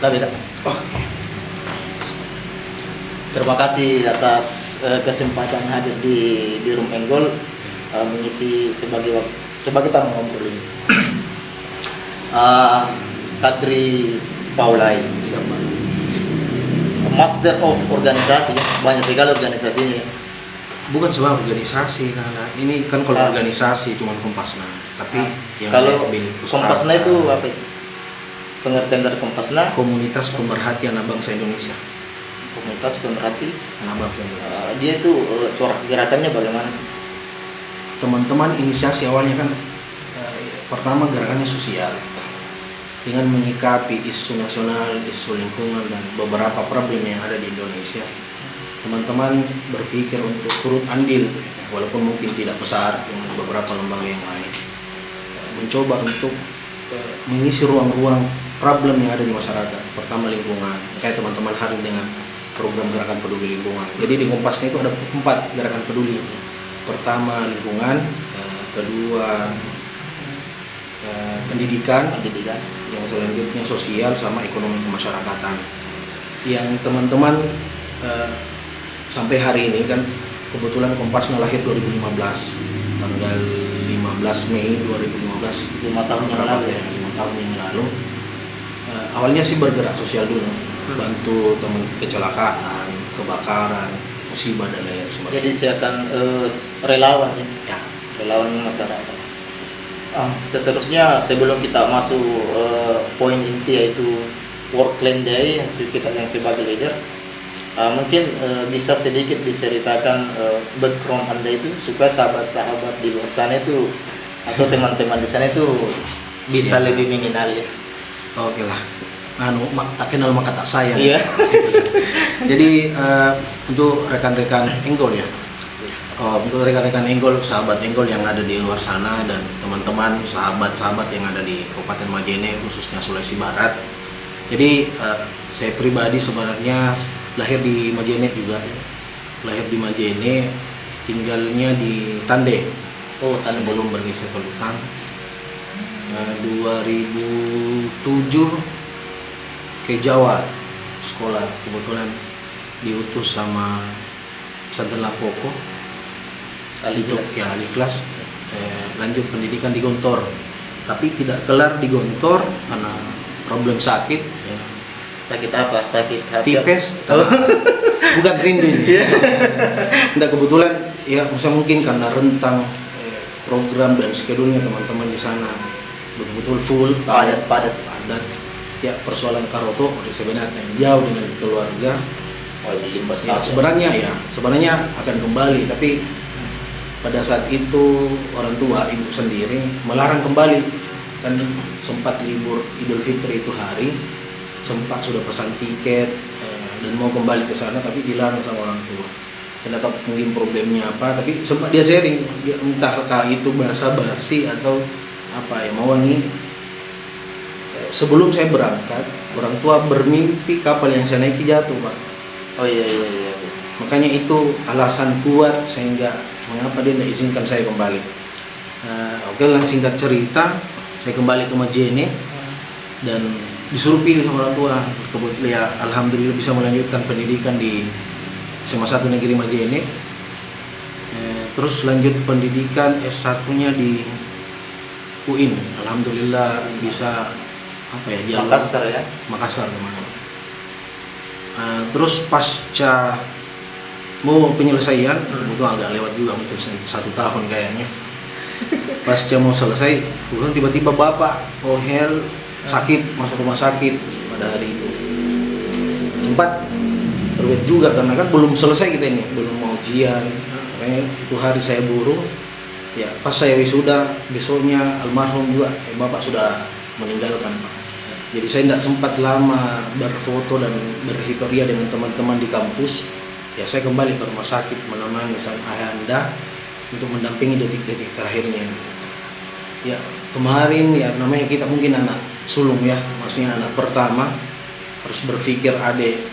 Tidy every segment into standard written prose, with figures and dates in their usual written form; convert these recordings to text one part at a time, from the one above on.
Tapi kan. Oke. Terima kasih atas kesempatan hadir di Room Enggol, mengisi sebagai tamu ngobrol ini. Kadri Paulay, Siapa? Master of organisasi, banyak sekali organisasi ini. Bukan sebuah organisasi, karena ini kan kalau organisasi cuma Kompasna, tapi yang kalau milik pustaka, Kompasna itu apa itu? Pengertian dari Kompasna? Komunitas Pemerhati Anak Bangsa Indonesia. Komunitas pemerhati Anak Bangsa Indonesia. dia itu corak gerakannya bagaimana sih? Teman-teman inisiasi awalnya kan pertama gerakannya sosial dengan menyikapi isu nasional, isu lingkungan dan beberapa problem yang ada di Indonesia. Teman-teman berpikir untuk turut andil, walaupun mungkin tidak besar dengan beberapa lembaga yang lain, mencoba untuk mengisi ruang-ruang problem yang ada di masyarakat. Pertama lingkungan, kayak teman-teman hari dengan program gerakan peduli lingkungan. Jadi di Kompasnya itu ada 4 gerakan peduli. Pertama lingkungan, kedua pendidikan, yang selanjutnya sosial sama ekonomi kemasyarakatan. Yang teman-teman sampai hari ini kan kebetulan Kompasna lahir 2015, tanggal 15 Mei 2015, 5 tahun yang lalu ya. 5 tahun yang lalu. Awalnya sih bergerak sosial dulu, bantu teman kecelakaan, kebakaran, musibah dan lain-lain sebagainya. Jadi saya akan relawan ya. Ya. Relawan masyarakat. Seterusnya sebelum kita masuk poin inti yaitu work plan day yang sebagai leader, mungkin bisa sedikit diceritakan background Anda itu supaya sahabat-sahabat di luar sana itu atau teman-teman di sana itu bisa lebih mengenali. Oke lah, tak kenal maka tak sayang. Iya. Jadi untuk rekan-rekan Enggol ya, untuk rekan-rekan Enggol, sahabat Enggol yang ada di luar sana dan teman-teman, sahabat-sahabat yang ada di Kabupaten Majene khususnya Sulawesi Barat. Jadi saya pribadi sebenarnya lahir di Majene juga, lahir di Majene, tinggalnya di Tande. Tande. Sebelum bergeser ke Lutang. 2007 ke Jawa sekolah, kebetulan diutus sama Sadela Poko untuk Al-Ikhlas, lanjut pendidikan di Gontor, tapi tidak kelar di Gontor karena problem sakit. Sakit apa? Sakit hati? Tipes. Bukan rindu ini. Tidak, kebetulan ya mungkin karena rentang program dan schedule-nya teman-teman di sana betul-betul full, padat. Ya, persoalan Karoto sebenarnya jauh dengan keluarga. Ya, sebenarnya akan kembali, tapi pada saat itu orang tua ibu sendiri melarang kembali. Kan sempat libur Idul Fitri itu hari, sempat sudah pesan tiket dan mau kembali ke sana, tapi dilarang sama orang tua. Saya tahu mungkin problemnya apa, tapi sempat dia sharing, entahkah itu bahasa basi atau apa ya, mau ini. Sebelum saya berangkat, orang tua bermimpi kapal yang saya naiki jatuh, Pak. Oh iya. Makanya itu alasan kuat sehingga mengapa dia tidak izinkan saya kembali. Oke, langsung singkat cerita, saya kembali ke Majene dan disuruh pilih sama orang tua. Kebetulan ya, alhamdulillah bisa melanjutkan pendidikan di SMA 1 Negeri Majene. Terus lanjut pendidikan S1-nya di UIN. Alhamdulillah bisa Makassar ya. Makassar kemana. Terus pasca mau penyelesaian, itu agak lewat juga mungkin 1 tahun kayaknya. Pasca mau selesai, kemudian tiba-tiba bapak sakit, masuk rumah sakit pada hari itu. Sempat terwet juga karena kan belum selesai kita ini, belum mau ujian. Makanya itu hari saya burung. Ya, pas saya wisuda besoknya almarhum juga bapak sudah meninggalkan, Pak. Jadi saya tidak sempat lama berfoto dan berhisteria dengan teman-teman di kampus. Ya, saya kembali ke rumah sakit menemani sang ayahanda untuk mendampingi detik-detik terakhirnya. Ya, kemarin ya namanya kita mungkin anak sulung ya, maksudnya anak pertama, harus berpikir adik.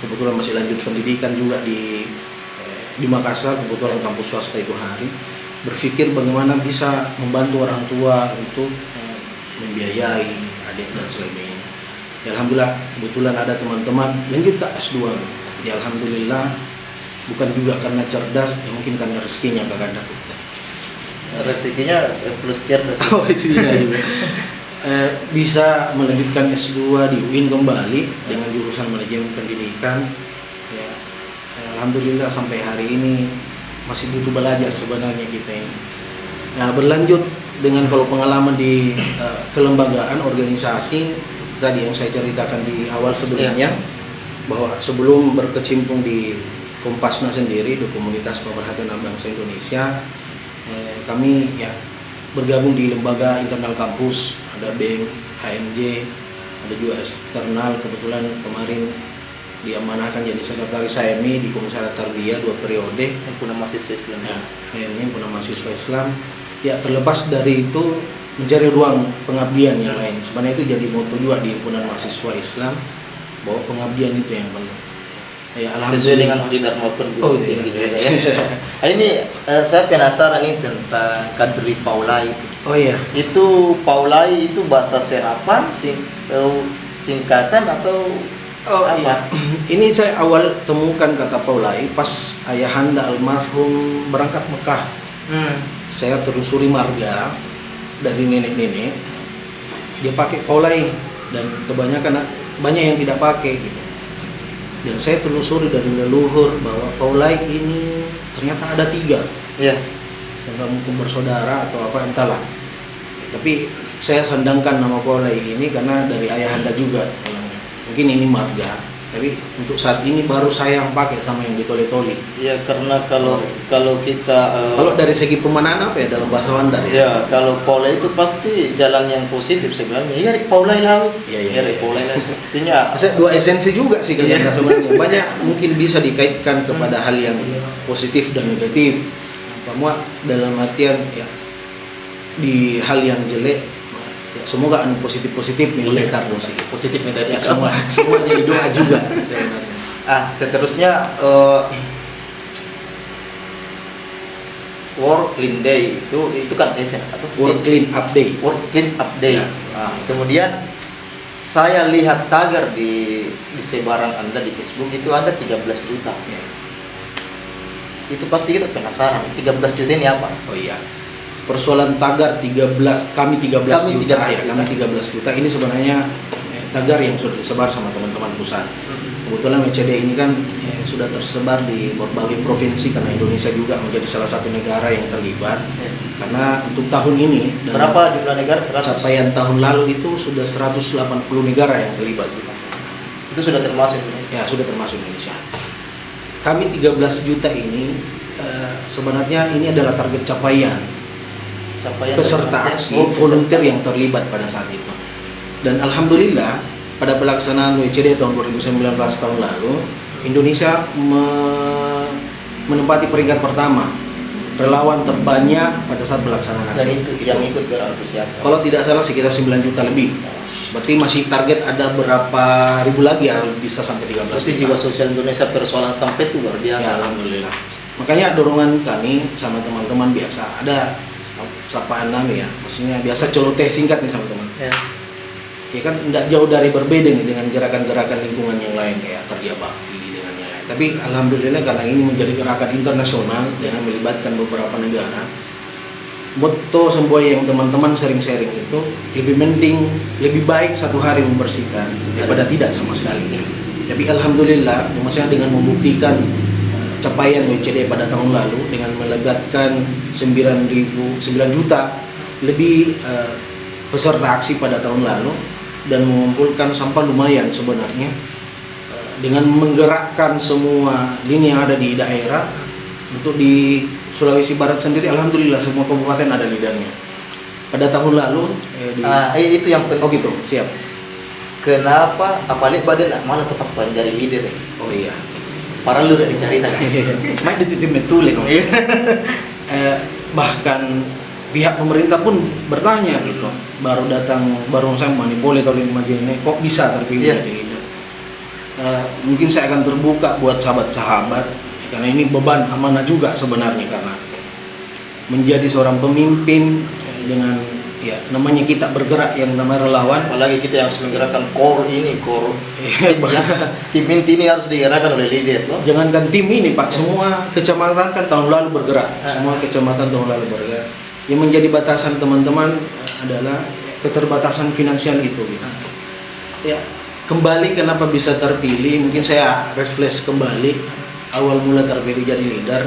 Kebetulan masih lanjut pendidikan juga di Makassar, kebetulan kampus swasta itu hari. Berpikir bagaimana bisa membantu orang tua untuk membiayai adik dan sebagainya. Ya alhamdulillah kebetulan ada teman-teman lanjut ke S2. Ya alhamdulillah, bukan juga karena cerdas, ya mungkin karena rezekinya kakak dapat. Rezekinya plus cerdas. Oh itu dia juga. Bisa melanjutkan S2 di UIN kembali dengan jurusan manajemen pendidikan. Ya, alhamdulillah sampai hari ini masih butuh belajar sebenarnya kita ini. Nah berlanjut dengan kalau pengalaman di kelembagaan organisasi tadi yang saya ceritakan di awal sebelumnya, bahwa sebelum berkecimpung di Kompasna sendiri, di Komunitas Pemerhatian Anak Bangsa Indonesia, kami ya bergabung di lembaga internal kampus, ada BEM, HMJ, ada juga eksternal. Kebetulan kemarin diamanahkan jadi sekretaris HMI di Komisariat Tarbiyah 2 periode. Himpunan Mahasiswa Islam. Ya, HMI Himpunan Mahasiswa Islam. Ya terlepas dari itu mencari ruang pengabdian yang lain. Sebenarnya itu jadi moto juga di Himpunan Mahasiswa Islam, bahwa pengabdian itu yang penting. Ya, Sesuai dengan Ahli Dharma pun. Oh, iya. Gitu ya. Nah, ini saya penasaran nih tentang Kadri Paulai itu. Oh iya. Itu Paulai itu bahasa Serapan, singkatan atau apa? Iya. Ini saya awal temukan kata Paulai pas ayahanda almarhum berangkat Mekah. Saya telusuri marga dari nenek-nenek, dia pakai Paulai, dan kebanyakan banyak yang tidak pakai gitu. Dan saya telusuri dari leluhur bahwa Paulai ini ternyata ada 3. Iya. Saya mungkin bersaudara atau apa entahlah. Tapi saya sandangkan nama Paulai ini karena dari ayahanda juga. Mungkin ini marga. Tapi untuk saat ini baru saya yang pakai sama yang ditoli-toli. Ya karena kalau kita Kalau dari segi pemanaan apa ya dalam bahasa Wanda ya? ya kalau Paulai itu pasti jalan yang positif sebenarnya. Ya Paulai lah. Iya. Paulai lah. Artinya Saya dua esensi juga sih kalau sebenarnya. Banyak mungkin bisa dikaitkan kepada hal yang positif dan negatif. Semua dalam artian ya di hal yang jelek, ya semoga anu positif menggeletar sih. positif negatif Ya semua jadi doa juga sebenarnya. Seterusnya World Clean Day itu kan event atau World Clean Up Day. World Clean Up Day. Ya. Kemudian saya lihat tagar di sebaran Anda di Facebook itu ada 13 juta. Ya. Itu pasti kita penasaran, 13 juta ini apa? Oh iya. Persoalan tagar 13, kami 13 juta. 13 Ya, kami 13 juta. Ini sebenarnya tagar yang sudah disebar sama teman-teman pusat. Kebetulan WCD ini kan sudah tersebar di berbagai provinsi karena Indonesia juga menjadi salah satu negara yang terlibat. Karena untuk tahun ini Berapa jumlah negara? 100? capaian tahun lalu itu sudah 180 negara yang terlibat. Itu sudah termasuk Indonesia. Ya, sudah termasuk Indonesia. Kami 13 juta ini sebenarnya ini adalah target capaian peserta aksi volunteer yang terlibat pada saat itu. Dan alhamdulillah pada pelaksanaan WCD tahun 2019 tahun lalu, Indonesia menempati peringkat pertama relawan terbanyak pada saat pelaksanaan Dan aksi. itu yang ikut berantusias. Kalau tidak salah sekitar 9 juta lebih. Berarti masih target ada berapa ribu lagi ya, bisa sampai 13 Pasti juta. jiwa sosial Indonesia persoalan sampai itu luar biasa. Ya alhamdulillah. Makanya dorongan kami sama teman-teman biasa ada sapaan ya, maksudnya biasa celoteh singkat nih sama teman. Ya kan tidak jauh dari berbeda nih dengan gerakan-gerakan lingkungan yang lain kayak kerja bakti dengan yang lain. Tapi alhamdulillah karena ini menjadi gerakan internasional dengan melibatkan beberapa negara. Motto semua yang teman-teman sering-sharing itu lebih baik satu hari membersihkan daripada tidak sama sekali. Tapi alhamdulillah, maksudnya dengan membuktikan capaian WCD pada tahun lalu dengan melibatkan 9 juta lebih peserta aksi pada tahun lalu dan mengumpulkan sampah lumayan sebenarnya dengan menggerakkan semua lini yang ada di daerah. Untuk di Sulawesi Barat sendiri alhamdulillah semua kabupaten ada leadernya. Pada tahun lalu itu yang penting. oh gitu, siap. Kenapa apalagi badan malah tetap mencari leader ya? Oh iya. Para lu udah dicari tadi. Main di titik metule. Bahkan pihak pemerintah pun bertanya gitu. Baru saya manipulasi tahun ini kok bisa terpilih jadi leader. Mungkin saya akan terbuka buat sahabat-sahabat karena ini beban amanah juga sebenarnya, karena menjadi seorang pemimpin dengan ya namanya kita bergerak yang namanya relawan. Apalagi kita yang harus menggerakkan core Iya, tim inti ini harus digerakkan oleh leader toh. jangankan tim ini Pak, semua kecamatan kan tahun lalu bergerak. Semua kecamatan tahun lalu bergerak. Yang menjadi batasan teman-teman adalah keterbatasan finansial itu. Gitu. Ya, kembali kenapa bisa terpilih? Mungkin saya refresh kembali awal mula terpilih jadi leader.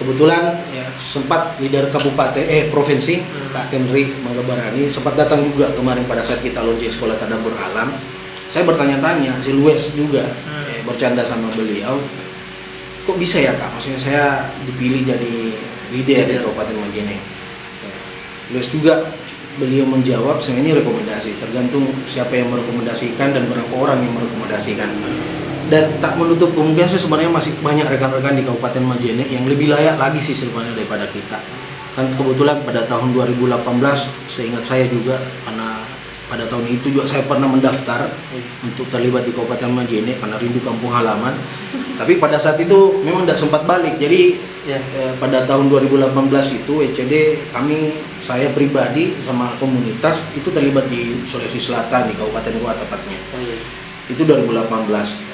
Kebetulan ya sempat leader kabupaten provinsi Pak Tenri Manggabarani sempat datang juga kemarin pada saat kita launching sekolah tadabbur alam. Saya bertanya-tanya, si Luis juga bercanda sama beliau, kok bisa ya Kak? Maksudnya saya dipilih jadi leader di Kabupaten Majene. Luis juga beliau menjawab, saya ini rekomendasi, tergantung siapa yang merekomendasikan dan berapa orang yang merekomendasikan. Dan tak menutup kemungkinan sih sebenarnya masih banyak rekan-rekan di Kabupaten Majene yang lebih layak lagi sih sebenarnya daripada kita. Kan kebetulan pada tahun 2018 seingat saya juga karena pada tahun itu juga saya pernah mendaftar untuk terlibat di Kabupaten Majene karena rindu kampung halaman. Tapi pada saat itu memang tidak sempat balik. Jadi pada tahun 2018 itu WCD saya pribadi sama komunitas itu terlibat di Sulawesi Selatan di Kabupaten Goa tepatnya. Itu 2018.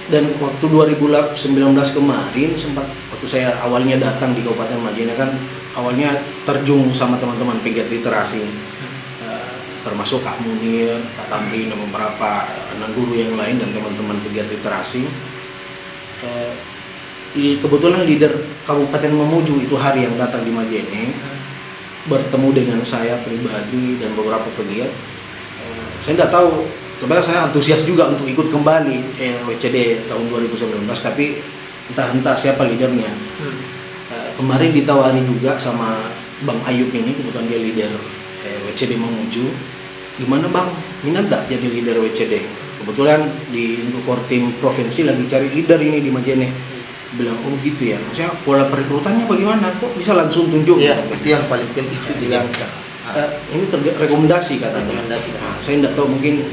Dan waktu 2019 kemarin sempat waktu saya awalnya datang di Kabupaten Majene kan awalnya terjun sama teman-teman pegiat literasi termasuk Kak Munir, Kak Tamrin dan beberapa anak guru yang lain dan teman-teman pegiat literasi. Kebetulan leader Kabupaten Mamuju itu hari yang datang di Majene bertemu dengan saya pribadi dan beberapa pegiat. Saya tidak tahu, sebenarnya saya antusias juga untuk ikut kembali WCD tahun 2019, tapi entah siapa leadernya. Kemarin ditawari juga sama Bang Ayub ini, kebetulan dia leader WCD Mamuju. Gimana Bang, minat gak jadi leader WCD? Kebetulan untuk core tim provinsi lagi cari leader ini di Majene. Bilang, oh gitu ya, maksudnya pola perekrutannya bagaimana? Kok bisa langsung tunjuk? Iya, itu yang paling penting bilang. Ini rekomendasi katanya. Saya tidak tahu mungkin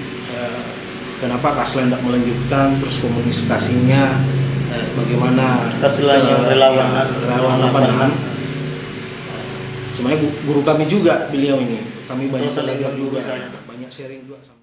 kenapa Kaslan tidak melanjutkan, terus komunikasinya bagaimana Kaslan relawan lapangan. Sebenarnya guru kami juga beliau ini, kami banyak belajar juga, banyak sharing juga.